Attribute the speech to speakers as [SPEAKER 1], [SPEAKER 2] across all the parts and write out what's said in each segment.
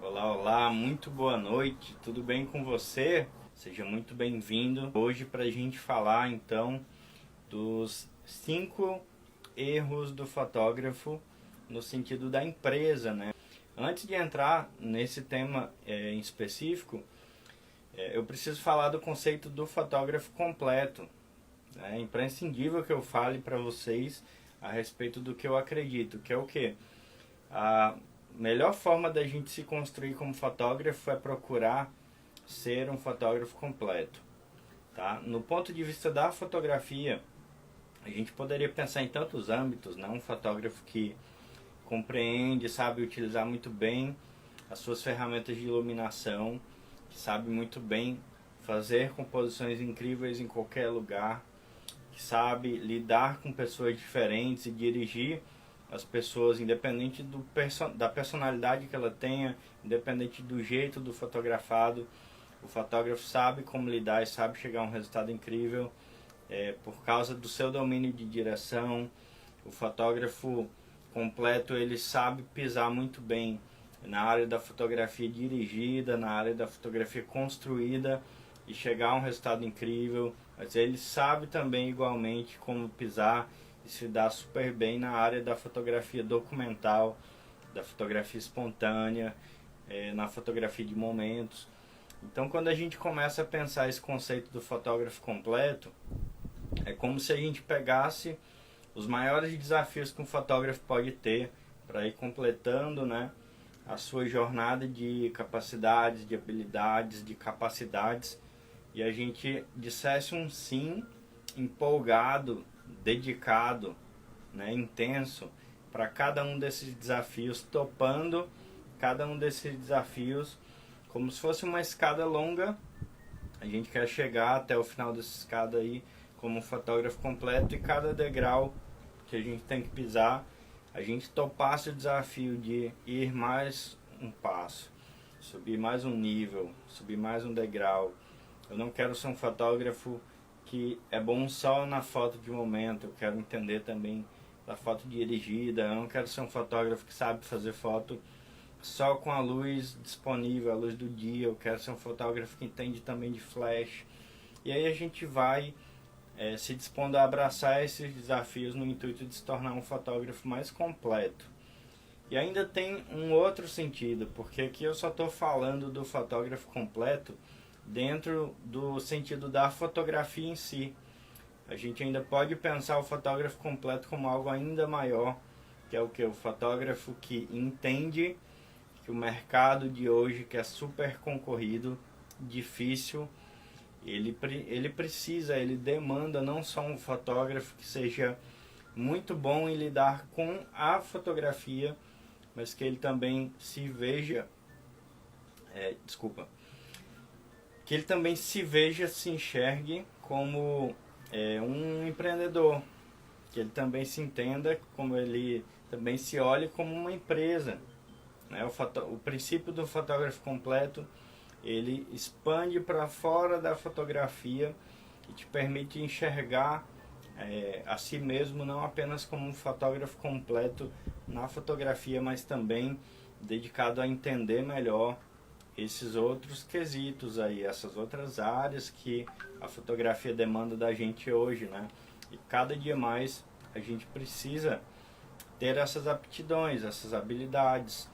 [SPEAKER 1] Olá, olá, muito boa noite, tudo bem com você? Seja muito bem-vindo hoje para a gente falar então dos 5 erros do fotógrafo no sentido da empresa, né? Antes de entrar nesse tema em específico, eu preciso falar do conceito do fotógrafo completo. É imprescindível que eu fale para vocês a respeito do que eu acredito, que é o quê? A melhor forma da gente se construir como fotógrafo é procurar ser um fotógrafo completo, tá? No ponto de vista da fotografia, a gente poderia pensar em tantos âmbitos, né? Um fotógrafo que compreende, sabe utilizar muito bem as suas ferramentas de iluminação, que sabe muito bem fazer composições incríveis em qualquer lugar, que sabe lidar com pessoas diferentes e dirigir as pessoas, independente da personalidade que ela tenha, independente do jeito do fotografado. O fotógrafo sabe como lidar e sabe chegar a um resultado incrível por causa do seu domínio de direção. O fotógrafo completo, ele sabe pisar muito bem na área da fotografia dirigida, na área da fotografia construída e chegar a um resultado incrível. Mas ele sabe também igualmente como pisar e se dá super bem na área da fotografia documental, da fotografia espontânea, na fotografia de momentos. Então, quando a gente começa a pensar esse conceito do fotógrafo completo, é como se a gente pegasse os maiores desafios que um fotógrafo pode ter para ir completando, né, a sua jornada de capacidades, de habilidades, de capacidades, e a gente dissesse um sim empolgado, dedicado, né, intenso para cada um desses desafios, topando cada um desses desafios como se fosse uma escada longa. A gente quer chegar até o final dessa escada aí como um fotógrafo completo, e cada degrau que a gente tem que pisar, a gente topasse o desafio de ir mais um passo, subir mais um nível, subir mais um degrau. Eu não quero ser um fotógrafo que é bom só na foto de momento, eu quero entender também da foto dirigida. Eu não quero ser um fotógrafo que sabe fazer foto só com a luz disponível, a luz do dia. Eu quero ser um fotógrafo que entende também de flash. E aí a gente vai se dispondo a abraçar esses desafios no intuito de se tornar um fotógrafo mais completo. E ainda tem um outro sentido, porque aqui eu só estou falando do fotógrafo completo dentro do sentido da fotografia em si. A gente ainda pode pensar o fotógrafo completo como algo ainda maior, que é o que? O fotógrafo que entende que o mercado de hoje, que é super concorrido, difícil, ele precisa, ele demanda não só um fotógrafo que seja muito bom em lidar com a fotografia, mas que ele também se veja, que ele também se veja, se enxergue como um empreendedor, que ele também se entenda, como ele também se olhe como uma empresa, né? O princípio do fotógrafo completo, ele expande para fora da fotografia e te permite enxergar a si mesmo não apenas como um fotógrafo completo na fotografia, mas também dedicado a entender melhor esses outros quesitos aí, essas outras áreas que a fotografia demanda da gente hoje, né? E cada dia mais a gente precisa ter essas aptidões, essas habilidades,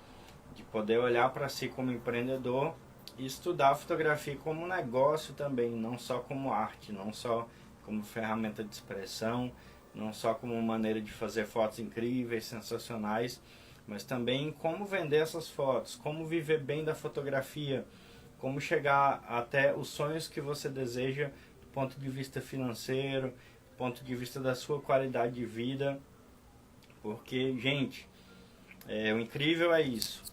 [SPEAKER 1] de poder olhar para si como empreendedor e estudar a fotografia como negócio também, não só como arte, não só como ferramenta de expressão, não só como maneira de fazer fotos incríveis, sensacionais, mas também como vender essas fotos, como viver bem da fotografia, como chegar até os sonhos que você deseja do ponto de vista financeiro, do ponto de vista da sua qualidade de vida. Porque, gente, o incrível é isso.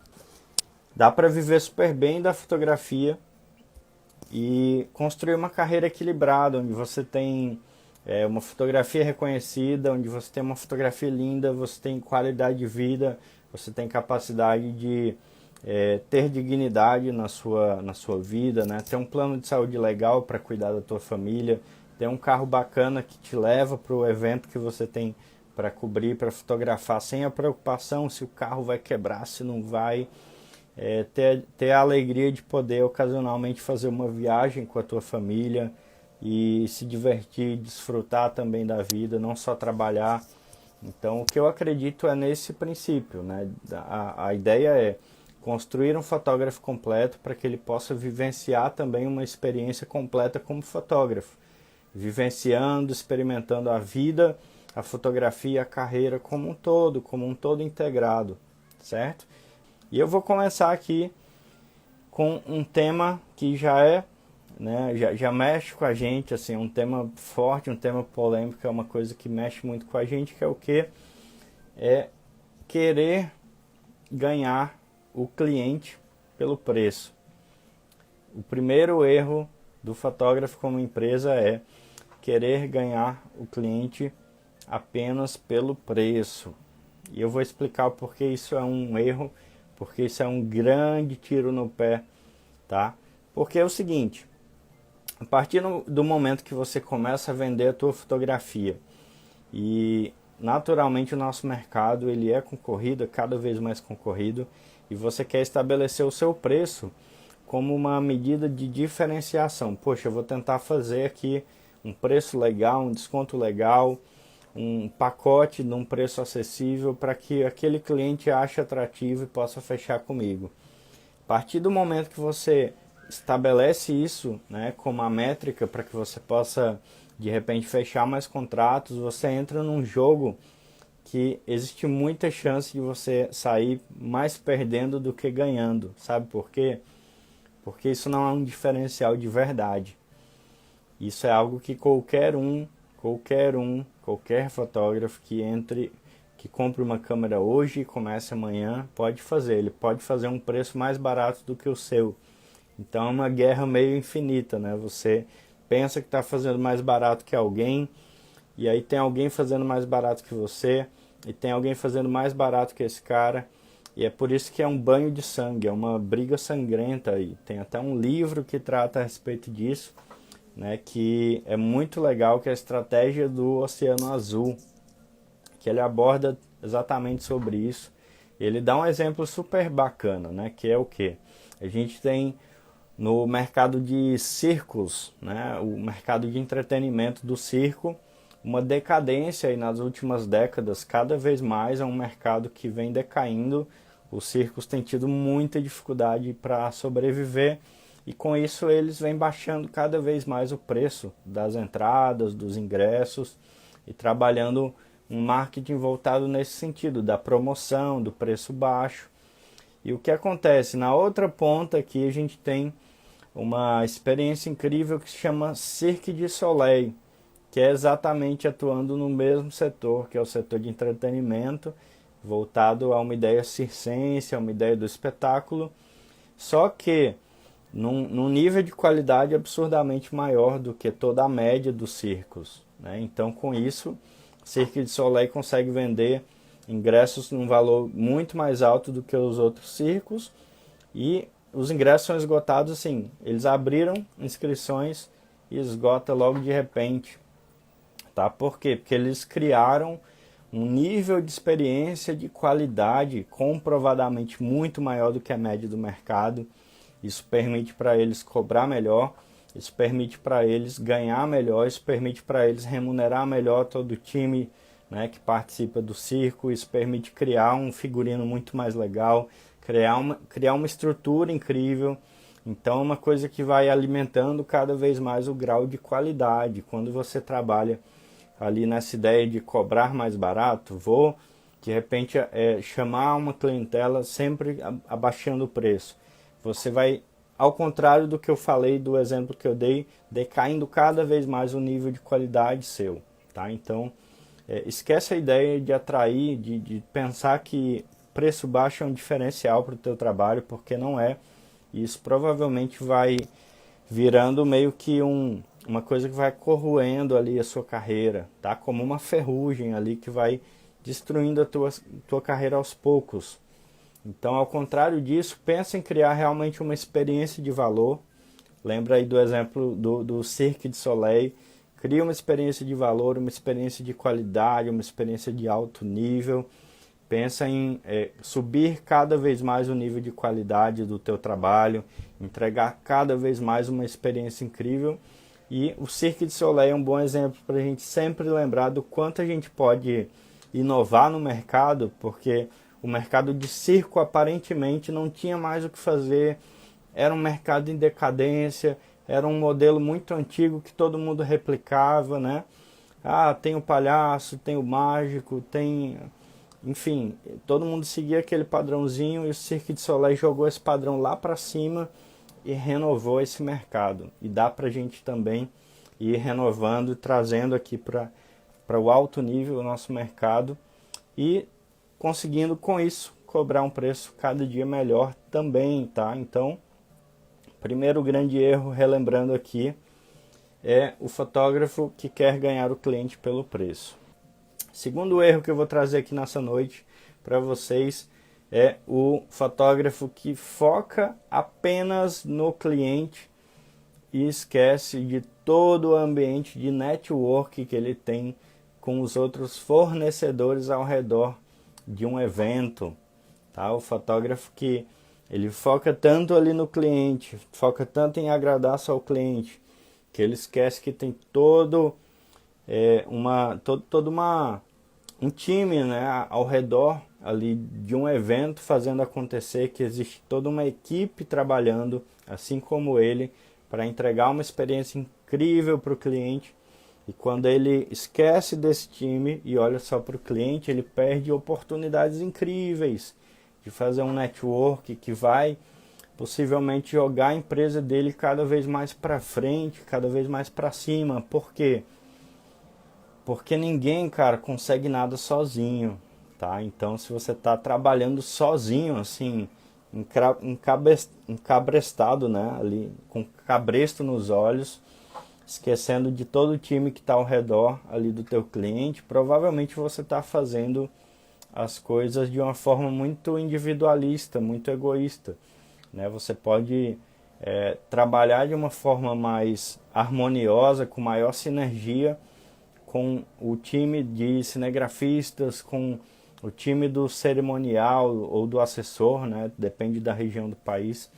[SPEAKER 1] Dá para viver super bem da fotografia e construir uma carreira equilibrada, onde você tem uma fotografia reconhecida, onde você tem uma fotografia linda, você tem qualidade de vida, você tem capacidade de ter dignidade na sua vida, né? Ter um plano de saúde legal para cuidar da tua família, ter um carro bacana que te leva para o evento que você tem para cobrir, para fotografar, sem a preocupação se o carro vai quebrar, se não vai. ter a alegria de poder ocasionalmente fazer uma viagem com a tua família e se divertir, desfrutar também da vida, não só trabalhar. Então, o que eu acredito é nesse princípio, né? A ideia é construir um fotógrafo completo para que ele possa vivenciar também uma experiência completa como fotógrafo, vivenciando, experimentando a vida, a fotografia, a carreira como um todo integrado, certo? E eu vou começar aqui com um tema que já mexe com a gente, assim, um tema forte, um tema polêmico, é uma coisa que mexe muito com a gente, que é o quê? É querer ganhar o cliente pelo preço. O primeiro erro do fotógrafo como empresa é querer ganhar o cliente apenas pelo preço. E eu vou explicar o porquê isso é um erro, porque isso é um grande tiro no pé, tá? Porque é o seguinte, a partir do momento que você começa a vender a tua fotografia e naturalmente o nosso mercado ele é concorrido, é cada vez mais concorrido, e você quer estabelecer o seu preço como uma medida de diferenciação. Poxa, eu vou tentar fazer aqui um preço legal, um desconto legal, um pacote num preço acessível para que aquele cliente ache atrativo e possa fechar comigo. A partir do momento que você estabelece isso, né, como a métrica para que você possa de repente fechar mais contratos, você entra num jogo que existe muita chance de você sair mais perdendo do que ganhando. Sabe por quê? Porque isso não é um diferencial de verdade. Isso é algo que qualquer fotógrafo que compre uma câmera hoje e comece amanhã, pode fazer. Ele pode fazer um preço mais barato do que o seu. Então é uma guerra meio infinita, né? Você pensa que está fazendo mais barato que alguém, e aí tem alguém fazendo mais barato que você, e tem alguém fazendo mais barato que esse cara, e é por isso que é um banho de sangue, é uma briga sangrenta aí. Tem até um livro que trata a respeito disso, né, que é muito legal, que é a Estratégia do Oceano Azul, que ele aborda exatamente sobre isso. Ele dá um exemplo super bacana, né, que é o que? A gente tem no mercado de circos, né, o mercado de entretenimento do circo, uma decadência aí nas últimas décadas. Cada vez mais é um mercado que vem decaindo. Os circos têm tido muita dificuldade para sobreviver e com isso eles vêm baixando cada vez mais o preço das entradas, dos ingressos e trabalhando um marketing voltado nesse sentido, da promoção, do preço baixo. E o que acontece? Na outra ponta aqui a gente tem uma experiência incrível que se chama Cirque du Soleil, que é exatamente atuando no mesmo setor, que é o setor de entretenimento, voltado a uma ideia circense, a uma ideia do espetáculo, só que num nível de qualidade absurdamente maior do que toda a média dos circos, né? Então, com isso, Cirque du Soleil consegue vender ingressos num valor muito mais alto do que os outros circos, e os ingressos são esgotados assim, eles abriram inscrições e esgota logo de repente, tá? Por quê? Porque eles criaram um nível de experiência, de qualidade comprovadamente muito maior do que a média do mercado. Isso permite para eles cobrar melhor, isso permite para eles ganhar melhor, isso permite para eles remunerar melhor todo o time, né, que participa do circo, isso permite criar um figurino muito mais legal, criar uma estrutura incrível. Então é uma coisa que vai alimentando cada vez mais o grau de qualidade. Quando você trabalha ali nessa ideia de cobrar mais barato, vou de repente chamar uma clientela sempre abaixando o preço. Você vai, ao contrário do que eu falei, do exemplo que eu dei, decaindo cada vez mais o nível de qualidade seu, tá? Então esquece a ideia de atrair, de pensar que preço baixo é um diferencial para o teu trabalho, porque não é. Isso provavelmente vai virando meio que uma coisa que vai corroendo ali a sua carreira, tá? Como uma ferrugem ali que vai destruindo a tua carreira aos poucos. Então, ao contrário disso, pensa em criar realmente uma experiência de valor. Lembra aí do exemplo do Cirque du Soleil. Cria uma experiência de valor, uma experiência de qualidade, uma experiência de alto nível, pensa em subir cada vez mais o nível de qualidade do teu trabalho, entregar cada vez mais uma experiência incrível. E o Cirque du Soleil é um bom exemplo para a gente sempre lembrar do quanto a gente pode inovar no mercado, porque o mercado de circo aparentemente não tinha mais o que fazer, era um mercado em decadência, era um modelo muito antigo que todo mundo replicava, né? Ah, tem o palhaço, tem o mágico, tem... Enfim, todo mundo seguia aquele padrãozinho e o Cirque du Soleil jogou esse padrão lá para cima e renovou esse mercado. E dá para a gente também ir renovando e trazendo aqui para o alto nível o nosso mercado e conseguindo com isso cobrar um preço cada dia melhor também, tá? Então, primeiro grande erro, relembrando aqui, é o fotógrafo que quer ganhar o cliente pelo preço. Segundo erro que eu vou trazer aqui nessa noite para vocês é o fotógrafo que foca apenas no cliente e esquece de todo o ambiente de network que ele tem com os outros fornecedores ao redor de um evento, tá? O fotógrafo que ele foca tanto ali no cliente, foca tanto em agradar só o cliente, que ele esquece que tem todo um time, né, ao redor ali de um evento fazendo acontecer, que existe toda uma equipe trabalhando, assim como ele, para entregar uma experiência incrível para o cliente. E quando ele esquece desse time e olha só para o cliente, ele perde oportunidades incríveis de fazer um network que vai possivelmente jogar a empresa dele cada vez mais para frente, cada vez mais para cima. Por quê? Porque ninguém, cara, consegue nada sozinho, tá? Então, se você está trabalhando sozinho, assim, encabrestado, né? Ali, com cabresto nos olhos, esquecendo de todo o time que está ao redor ali do teu cliente, provavelmente você está fazendo as coisas de uma forma muito individualista, muito egoísta, né? Você pode trabalhar de uma forma mais harmoniosa, com maior sinergia, com o time de cinegrafistas, com o time do cerimonial ou do assessor, né? Depende da região do país,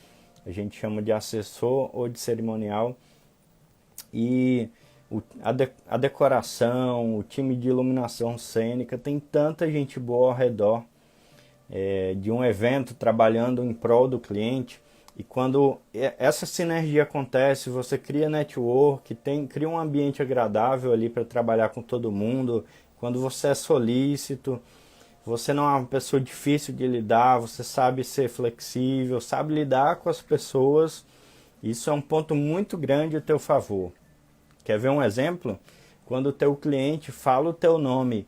[SPEAKER 1] a gente chama de assessor ou de cerimonial. E a decoração, o time de iluminação cênica, tem tanta gente boa ao redor de um evento trabalhando em prol do cliente. E quando essa sinergia acontece, você cria network, cria um ambiente agradável ali para trabalhar com todo mundo. Quando você é solícito, você não é uma pessoa difícil de lidar, você sabe ser flexível, sabe lidar com as pessoas. Isso é um ponto muito grande a teu favor. Quer ver um exemplo? Quando o teu cliente fala o teu nome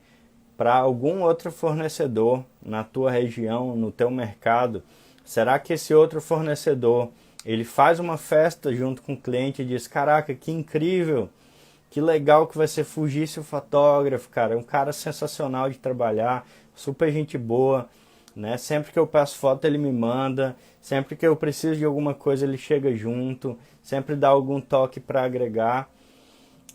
[SPEAKER 1] para algum outro fornecedor na tua região, no teu mercado, será que esse outro fornecedor, ele faz uma festa junto com o cliente e diz: caraca, que incrível, que legal que vai ser Fugício Fotógrafo, cara, é um cara sensacional de trabalhar, super gente boa, né? Sempre que eu peço foto ele me manda, sempre que eu preciso de alguma coisa ele chega junto, sempre dá algum toque para agregar.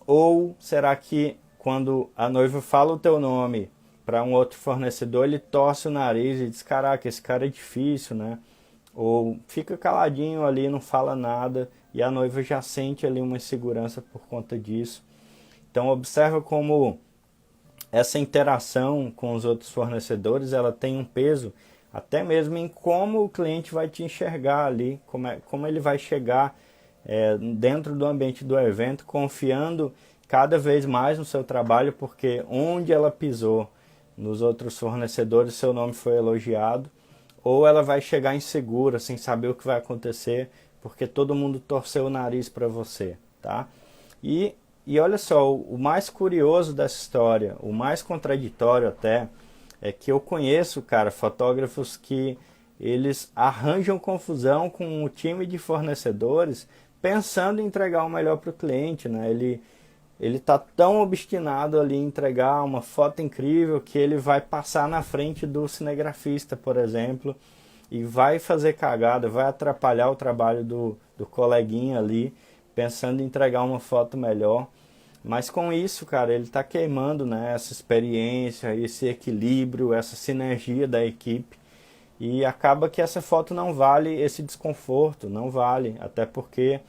[SPEAKER 1] Ou será que quando a noiva fala o teu nome para um outro fornecedor, ele torce o nariz e diz: caraca, esse cara é difícil, né? Ou fica caladinho ali, não fala nada, e a noiva já sente ali uma insegurança por conta disso. Então observa como essa interação com os outros fornecedores, ela tem um peso até mesmo em como o cliente vai te enxergar ali, como ele vai chegar dentro do ambiente do evento, confiando cada vez mais no seu trabalho, porque onde ela pisou nos outros fornecedores, seu nome foi elogiado, ou ela vai chegar insegura, sem saber o que vai acontecer, porque todo mundo torceu o nariz para você, tá? E olha só, o mais curioso dessa história, o mais contraditório até, é que eu conheço, cara, fotógrafos que eles arranjam confusão com o time de fornecedores pensando em entregar o melhor para o cliente, né? Ele está tão obstinado ali em entregar uma foto incrível que ele vai passar na frente do cinegrafista, por exemplo, e vai fazer cagada, vai atrapalhar o trabalho do coleguinha ali, pensando em entregar uma foto melhor. Mas com isso, cara, ele está queimando, né, essa experiência, esse equilíbrio, essa sinergia da equipe. E acaba que essa foto não vale esse desconforto, não vale. Até porque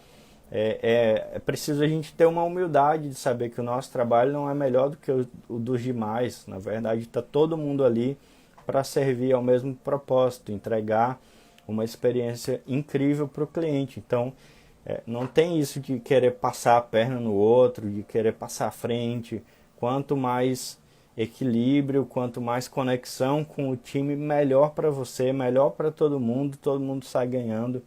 [SPEAKER 1] é preciso a gente ter uma humildade de saber que o nosso trabalho não é melhor do que o dos demais. Na verdade, está todo mundo ali para servir ao mesmo propósito, entregar uma experiência incrível para o cliente. Então, não tem isso de querer passar a perna no outro, de querer passar à frente. Quanto mais equilíbrio, quanto mais conexão com o time, melhor para você, melhor para todo mundo sai ganhando.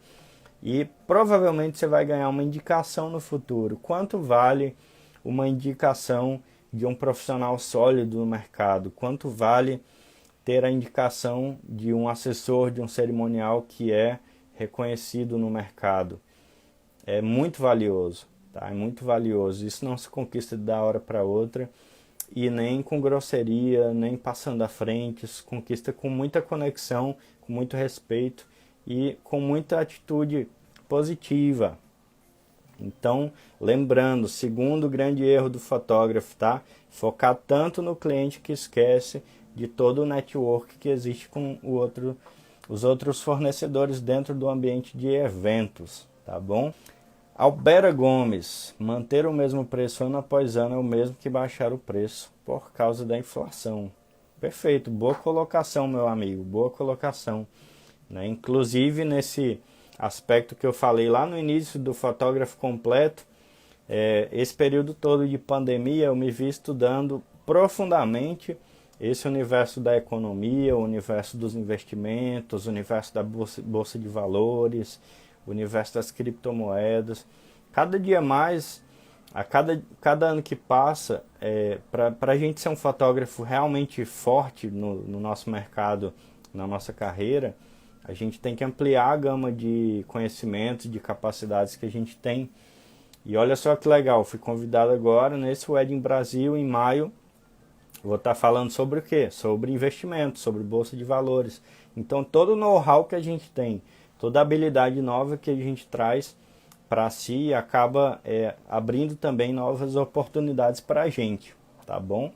[SPEAKER 1] E provavelmente você vai ganhar uma indicação no futuro. Quanto vale uma indicação de um profissional sólido no mercado? Quanto vale ter a indicação de um assessor, de um cerimonial que é reconhecido no mercado? É muito valioso, tá? É muito valioso. Isso não se conquista da hora para outra e nem com grosseria, nem passando à frente. Isso se conquista com muita conexão, com muito respeito e com muita atitude positiva. Então, lembrando, segundo grande erro do fotógrafo, tá? Focar tanto no cliente que esquece de todo o network que existe com os outros fornecedores dentro do ambiente de eventos, tá bom? Albera Gomes, manter o mesmo preço ano após ano é o mesmo que baixar o preço por causa da inflação. Perfeito, boa colocação, meu amigo, boa colocação. Né? Inclusive nesse aspecto que eu falei lá no início do fotógrafo completo, esse período todo de pandemia eu me vi estudando profundamente esse universo da economia, o universo dos investimentos, o universo da bolsa de valores, o universo das criptomoedas. Cada dia mais, cada ano que passa, para a gente ser um fotógrafo realmente forte no nosso mercado, na nossa carreira, a gente tem que ampliar a gama de conhecimentos, de capacidades que a gente tem. E olha só que legal, fui convidado agora nesse Wedding Brasil em maio. Vou estar falando sobre o quê? Sobre investimento, sobre bolsa de valores. Então todo o know-how que a gente tem, toda a habilidade nova que a gente traz para si acaba abrindo também novas oportunidades para a gente, tá bom?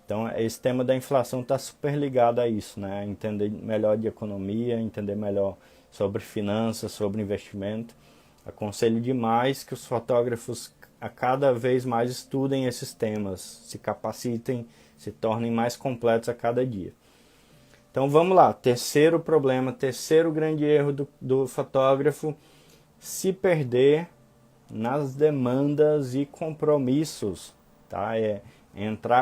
[SPEAKER 1] Então esse tema da inflação está super ligado a isso, né? Entender melhor de economia, entender melhor sobre finanças, sobre investimento. Aconselho demais que os fotógrafos a cada vez mais estudem esses temas, se capacitem, se tornem mais completos a cada dia. Então vamos lá, terceiro problema, terceiro grande erro do fotógrafo, se perder nas demandas e compromissos, tá?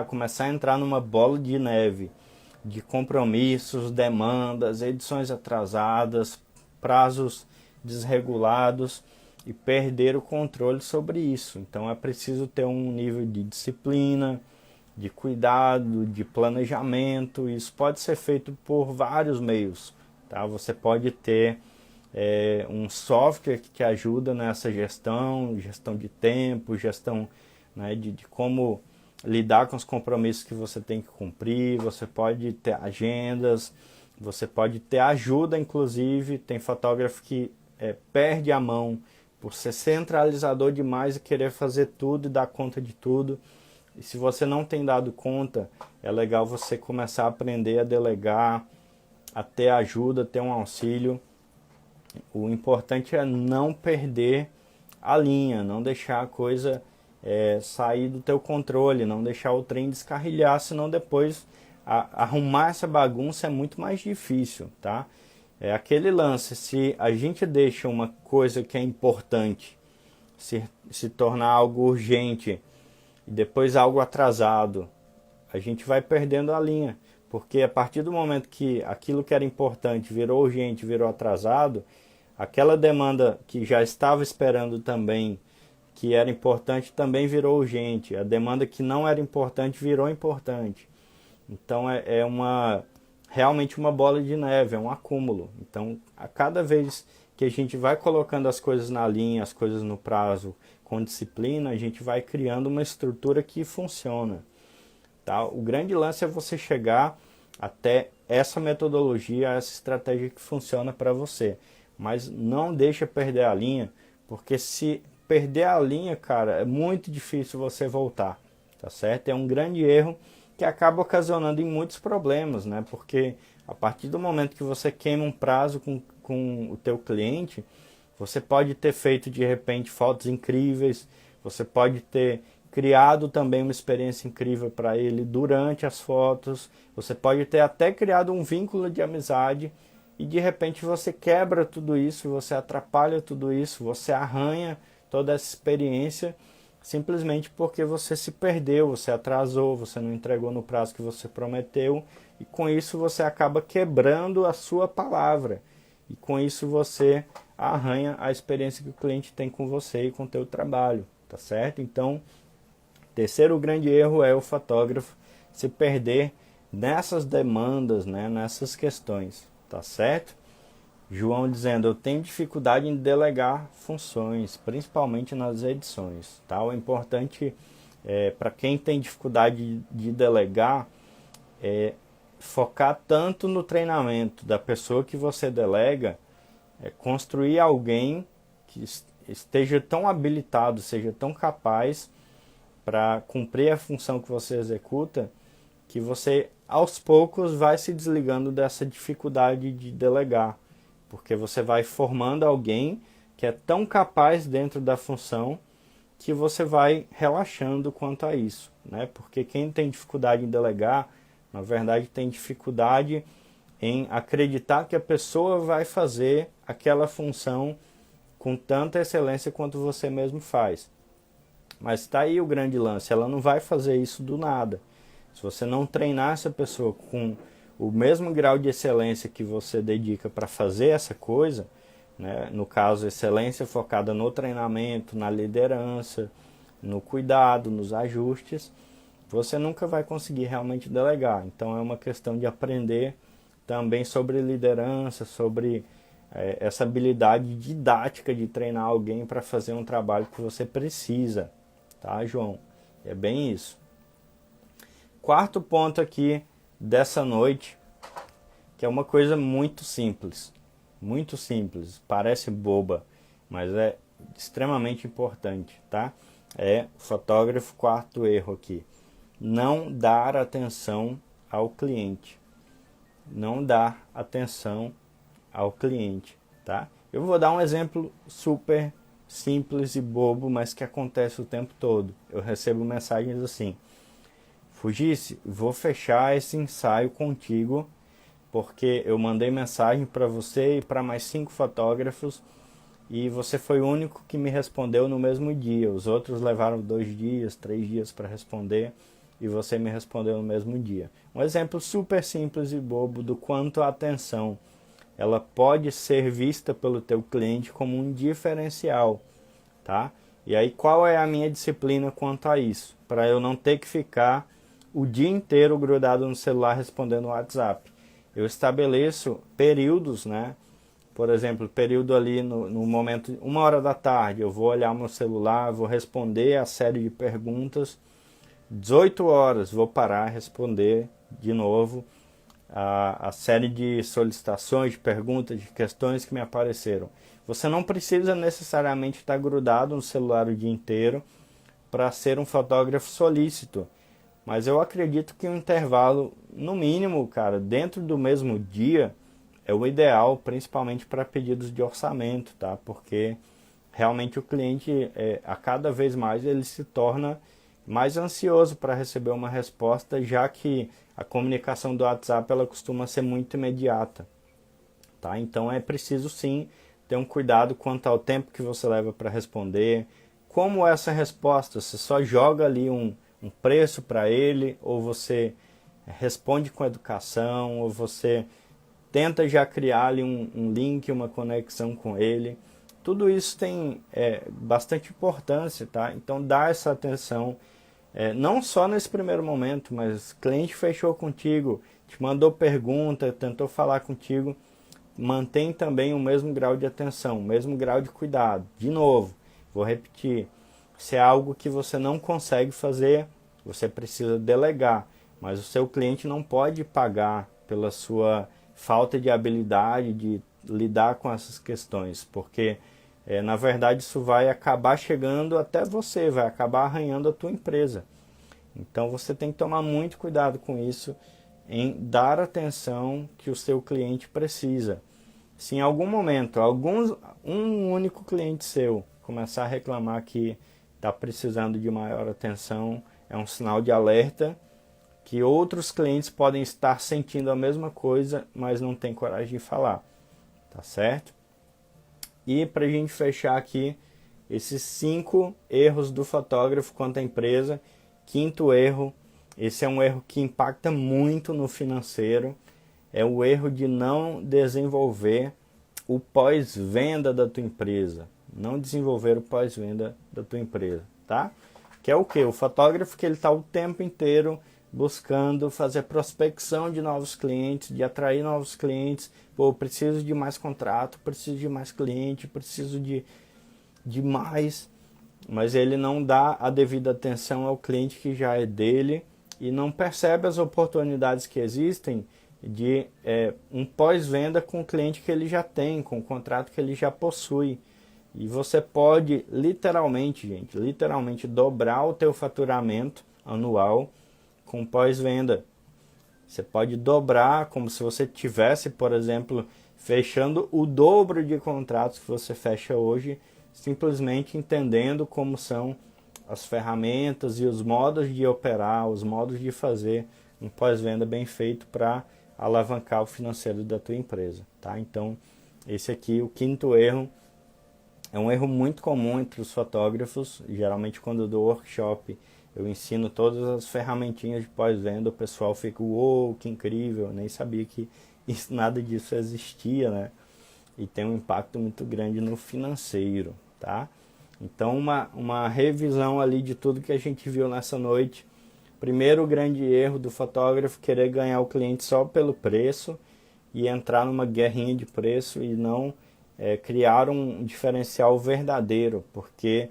[SPEAKER 1] Começar a entrar numa bola de neve de compromissos, demandas, edições atrasadas, prazos desregulados e perder o controle sobre isso. Então é preciso ter um nível de disciplina, de cuidado, de planejamento. Isso pode ser feito por vários meios, tá? Você pode ter um software que te ajuda nessa gestão de tempo, gestão, né, de como lidar com os compromissos que você tem que cumprir. Você pode ter agendas, você pode ter ajuda, inclusive. Tem fotógrafo que perde a mão por ser centralizador demais e querer fazer tudo e dar conta de tudo. E se você não tem dado conta, é legal você começar a aprender a delegar, a ter ajuda, ter um auxílio. O importante é não perder a linha, não deixar a coisa sair do teu controle, não deixar o trem descarrilhar, senão depois arrumar essa bagunça é muito mais difícil, tá? É aquele lance, se a gente deixa uma coisa que é importante se tornar algo urgente e depois algo atrasado, a gente vai perdendo a linha, porque a partir do momento que aquilo que era importante virou urgente, virou atrasado, aquela demanda que já estava esperando também, que era importante, também virou urgente. A demanda que não era importante virou importante. Então realmente uma bola de neve, é um acúmulo. Então a cada vez que a gente vai colocando as coisas na linha, as coisas no prazo, com disciplina, a gente vai criando uma estrutura que funciona. Tá? O grande lance é você chegar até essa metodologia, essa estratégia que funciona para você. Mas não deixa perder a linha, porque se perder a linha, cara, é muito difícil você voltar, tá certo? É um grande erro que acaba ocasionando em muitos problemas, né? Porque a partir do momento que você queima um prazo com o teu cliente, você pode ter feito de repente fotos incríveis, você pode ter criado também uma experiência incrível para ele durante as fotos, você pode ter até criado um vínculo de amizade e de repente você quebra tudo isso, você atrapalha tudo isso, você arranha toda essa experiência simplesmente porque você se perdeu, você atrasou, você não entregou no prazo que você prometeu e com isso você acaba quebrando a sua palavra e com isso você arranha a experiência que o cliente tem com você e com o teu trabalho, tá certo? Então, terceiro grande erro é o fotógrafo se perder nessas demandas, né, nessas questões, tá certo? João dizendo, eu tenho dificuldade em delegar funções, principalmente nas edições, tá? O importante para quem tem dificuldade de delegar é focar tanto no treinamento da pessoa que você delega, construir alguém que esteja tão habilitado, seja tão capaz para cumprir a função que você executa, que você aos poucos vai se desligando dessa dificuldade de delegar, porque você vai formando alguém que é tão capaz dentro da função que você vai relaxando quanto a isso, né? Porque quem tem dificuldade em delegar, na verdade tem dificuldade em acreditar que a pessoa vai fazer aquela função com tanta excelência quanto você mesmo faz. Mas está aí o grande lance, ela não vai fazer isso do nada. Se você não treinar essa pessoa com o mesmo grau de excelência que você dedica para fazer essa coisa, né? No caso, excelência focada no treinamento, na liderança, no cuidado, nos ajustes, você nunca vai conseguir realmente delegar. Então é uma questão de aprender também sobre liderança, sobre essa habilidade didática de treinar alguém para fazer um trabalho que você precisa, tá, João? É bem isso. Quarto ponto aqui dessa noite, que é uma coisa muito simples, parece boba, mas é extremamente importante, tá? É fotógrafo, quarto erro aqui, não dar atenção ao cliente, não dar atenção ao cliente, tá? Eu vou dar um exemplo super simples e bobo, mas que acontece o tempo todo. Eu recebo mensagens assim: Fugice, vou fechar esse ensaio contigo porque eu mandei mensagem para você e para mais 5 fotógrafos e você foi o único que me respondeu no mesmo dia. Os outros levaram 2 dias, 3 dias para responder e você me respondeu no mesmo dia. Um exemplo super simples e bobo do quanto a atenção ela pode ser vista pelo teu cliente como um diferencial, tá? E aí qual é a minha disciplina quanto a isso? Para eu não ter que ficar o dia inteiro grudado no celular respondendo o WhatsApp. Eu estabeleço períodos, né? Por exemplo, período ali no momento, 1h da tarde, eu vou olhar meu celular, vou responder a série de perguntas. 18 horas, vou parar, responder de novo a série de solicitações, de perguntas, de questões que me apareceram. Você não precisa necessariamente estar grudado no celular o dia inteiro para ser um fotógrafo solícito. Mas eu acredito que um intervalo, no mínimo, cara, dentro do mesmo dia, é o ideal, principalmente para pedidos de orçamento, tá? Porque realmente o cliente, a cada vez mais, ele se torna mais ansioso para receber uma resposta, já que a comunicação do WhatsApp ela costuma ser muito imediata, tá? Então é preciso sim ter um cuidado quanto ao tempo que você leva para responder, como essa resposta, você só joga ali um preço para ele, ou você responde com educação, ou você tenta já criar ali um link, uma conexão com ele. Tudo isso tem bastante importância, tá? Então dá essa atenção, não só nesse primeiro momento, mas o cliente fechou contigo, te mandou pergunta, tentou falar contigo, mantém também o mesmo grau de atenção, o mesmo grau de cuidado. De novo, vou repetir, se é algo que você não consegue fazer, você precisa delegar, mas o seu cliente não pode pagar pela sua falta de habilidade de lidar com essas questões, porque na verdade isso vai acabar chegando até você, vai acabar arranhando a tua empresa. Então você tem que tomar muito cuidado com isso, em dar a atenção que o seu cliente precisa. Se em algum momento um único cliente seu começar a reclamar que está precisando de maior atenção, é um sinal de alerta que outros clientes podem estar sentindo a mesma coisa, mas não tem coragem de falar, tá certo? E para a gente fechar aqui, esses 5 erros do fotógrafo quanto à empresa. Quinto erro, esse é um erro que impacta muito no financeiro, é o erro de não desenvolver o pós-venda da tua empresa. Não desenvolver o pós-venda da tua empresa, tá? Que é o quê? O fotógrafo que ele está o tempo inteiro buscando fazer prospecção de novos clientes, de atrair novos clientes. Pô, preciso de mais contrato, preciso de mais cliente, preciso de mais, mas ele não dá a devida atenção ao cliente que já é dele e não percebe as oportunidades que existem de um pós-venda com o cliente que ele já tem, com o contrato que ele já possui. E você pode literalmente, gente, literalmente dobrar o teu faturamento anual com pós-venda. Você pode dobrar como se você tivesse, por exemplo, fechando o dobro de contratos que você fecha hoje, simplesmente entendendo como são as ferramentas e os modos de operar, os modos de fazer um pós-venda bem feito para alavancar o financeiro da tua empresa, tá? Então, esse aqui, o quinto erro, é um erro muito comum entre os fotógrafos. Geralmente quando eu dou workshop, eu ensino todas as ferramentinhas de pós-venda, o pessoal fica, uou, que incrível, eu nem sabia que nada disso existia, né? E tem um impacto muito grande no financeiro, tá? Então uma revisão ali de tudo que a gente viu nessa noite. Primeiro, o grande erro do fotógrafo, querer ganhar o cliente só pelo preço e entrar numa guerrinha de preço e não criar um diferencial verdadeiro, porque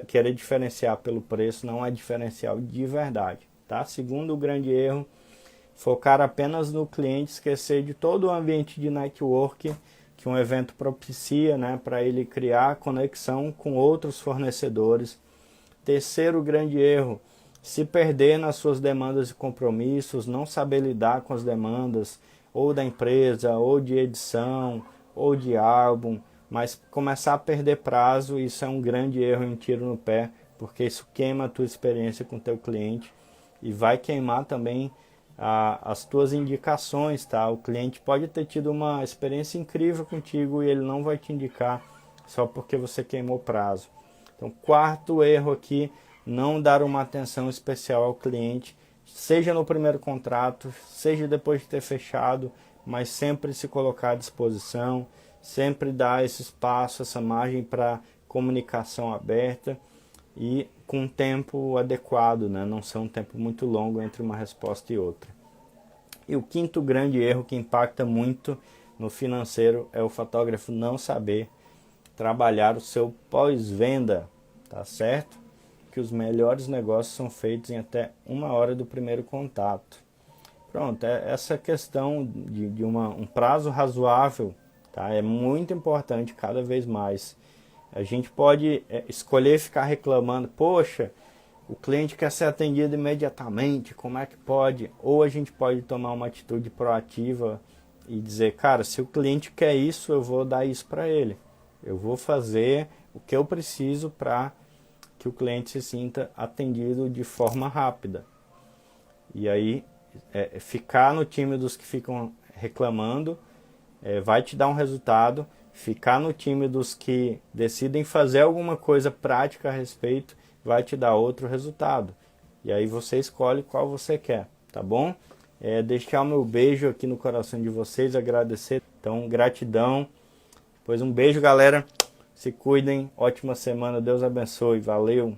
[SPEAKER 1] querer diferenciar pelo preço não é diferencial de verdade, tá? Segundo, o grande erro, focar apenas no cliente, esquecer de todo o ambiente de network que um evento propicia, né, para ele criar conexão com outros fornecedores. Terceiro grande erro, se perder nas suas demandas e compromissos, não saber lidar com as demandas ou da empresa, ou de edição, ou de álbum, mas começar a perder prazo. Isso é um grande erro e um tiro no pé, porque isso queima a tua experiência com o teu cliente e vai queimar também as tuas indicações, tá? O cliente pode ter tido uma experiência incrível contigo e ele não vai te indicar só porque você queimou prazo. Então, quarto erro aqui, não dar uma atenção especial ao cliente, seja no primeiro contrato, seja depois de ter fechado, mas sempre se colocar à disposição, sempre dar esse espaço, essa margem para comunicação aberta e com um tempo adequado, né? Não ser um tempo muito longo entre uma resposta e outra. E o quinto grande erro que impacta muito no financeiro é o fotógrafo não saber trabalhar o seu pós-venda, tá certo? Que os melhores negócios são feitos em até 1 hora do primeiro contato. Pronto, essa questão de um prazo razoável, tá? É muito importante cada vez mais. A gente pode escolher ficar reclamando, poxa, o cliente quer ser atendido imediatamente, como é que pode? Ou a gente pode tomar uma atitude proativa e dizer, cara, se o cliente quer isso, eu vou dar isso para ele. Eu vou fazer o que eu preciso para que o cliente se sinta atendido de forma rápida. E aí, ficar no time dos que ficam reclamando vai te dar um resultado. Ficar no time dos que decidem fazer alguma coisa prática a respeito vai te dar outro resultado. E aí você escolhe qual você quer, tá bom? Deixar o meu beijo aqui no coração de vocês, agradecer. Então, gratidão. Pois um beijo, galera. Se cuidem. Ótima semana. Deus abençoe. Valeu.